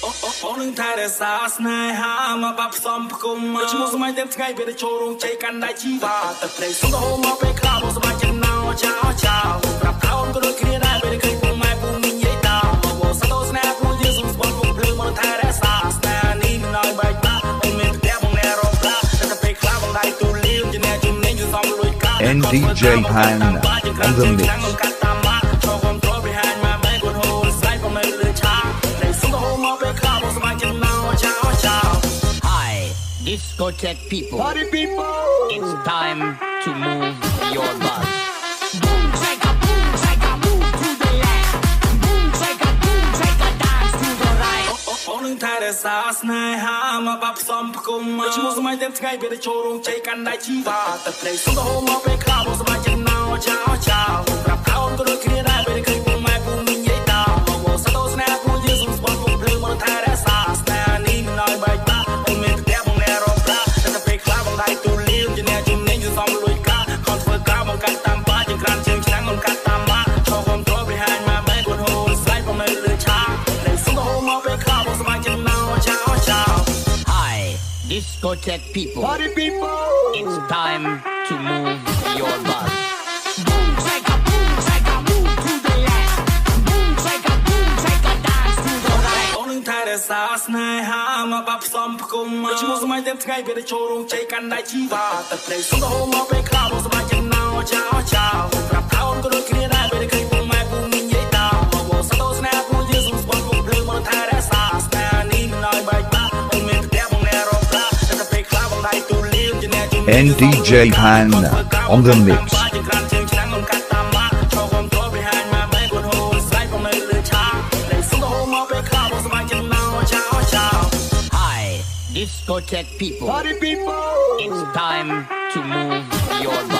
អូននឹងថែរក្សាស្នេហាមកបាប់ផ្សំផ្គុំឈ្មោះសម័យតែថ្ងៃពេលចូលរោងជ័យកាន់ដៃជីវ៉ាទឹកព្រៃសុំទៅហូមមកពេលខ្លះបងសប្បាយចិត្តណោចោចោប្រាប់ថាអូនក៏ដូចគ្នាដែរពេលឃើញពុកម៉ែពុកមីងនិយាយតោបងសតោស្នេហ៍ព្រោះយើងសុំស្បល់ពុកភ្លើមកថែរក្សាស្នេហ៍នេះមិនឲ្យបែកបាក់អូនមានផ្ទះបងណែរកផ្លាតែពេលខ្លះបងដៃទូលៀមជាអ្នកជំនាញគឺសំលួយកា And DJ Han on the mix. Discotheque people, Party people, it's time to move your body. Boom, shake a move to the left. Boom, shake a dance to the right. អូននឹងថែរក្សាស្នេហាមកបាប់ផ្សំផ្គុំឈ្មោះសម័យតែថ្ងៃពេលចូលរោងជ័យកាន់ដៃជីវ៉ាទឹកព្រៃសុំទៅហូមមកពេលខ្លះបងសប្បាយចិត្តណោចោចោប្រាប់ថាអូនក៏ដូចគ្នាដែរពេលឃើញពុកម៉ែពុកមីងនិយាយតោបងសតោស្នេហ៍ព្រោះយើងសុំស្បល់ពុកភ្លើមកថែរក្សាស្នេហ៍នេះមិនឲ្យបែកបាក់អូនមានផ្ទះបងណែរកផ្លាតែពេលខ្លះបងដៃទូលៀមជាអ្នកជំនាញគឺសំលួយកាខំធ្វើការបងកាត់តាមបាជាក្រានជើងឆ្នាំងបងកាត់តាមបាឈរគ្រប់គ្រង behind my back គាត់ហូនស្លាយបងនៅលើឆាតែសុំទៅហូមមកពេលខ្លះបងសប្បាយចិត្តណោចោចោ Hi, discotheque people, party people, it's time to move your body. Boom, shake a move to the left. Boom, shake a dance to the right. អូននឹងថែរក្សាស្នេហាមកបាប់ផ្សំផ្គុំឈ្មោះសម័យតែថ្ងៃពេលចូលរោងជ័យកាន់ដៃជីវ៉ាទឹកព្រៃសុំទៅហូមមកពេលខ្លះបងសប្បាយចិត្តណោចោចោប្រាប់ថាអូនក៏ដូចគ្នាដែរពេលឃើញពុកម៉ែពុកមីងនិយាយតោបងសតោស្នេហ៍ព្រោះយើងសុំស្បល់ពុកភ្លើមកថែរក្សាស្នេហ៍នេះមិនឲ្យបែកបាក់អូនមានផ្ទះបងណែរកផ្លាតែពេលខ្លះបងដៃទូលៀមជាអ្នកជំនាញ And DJ Han on the mix. Hi, discotheque people, party people, it's time to move your body.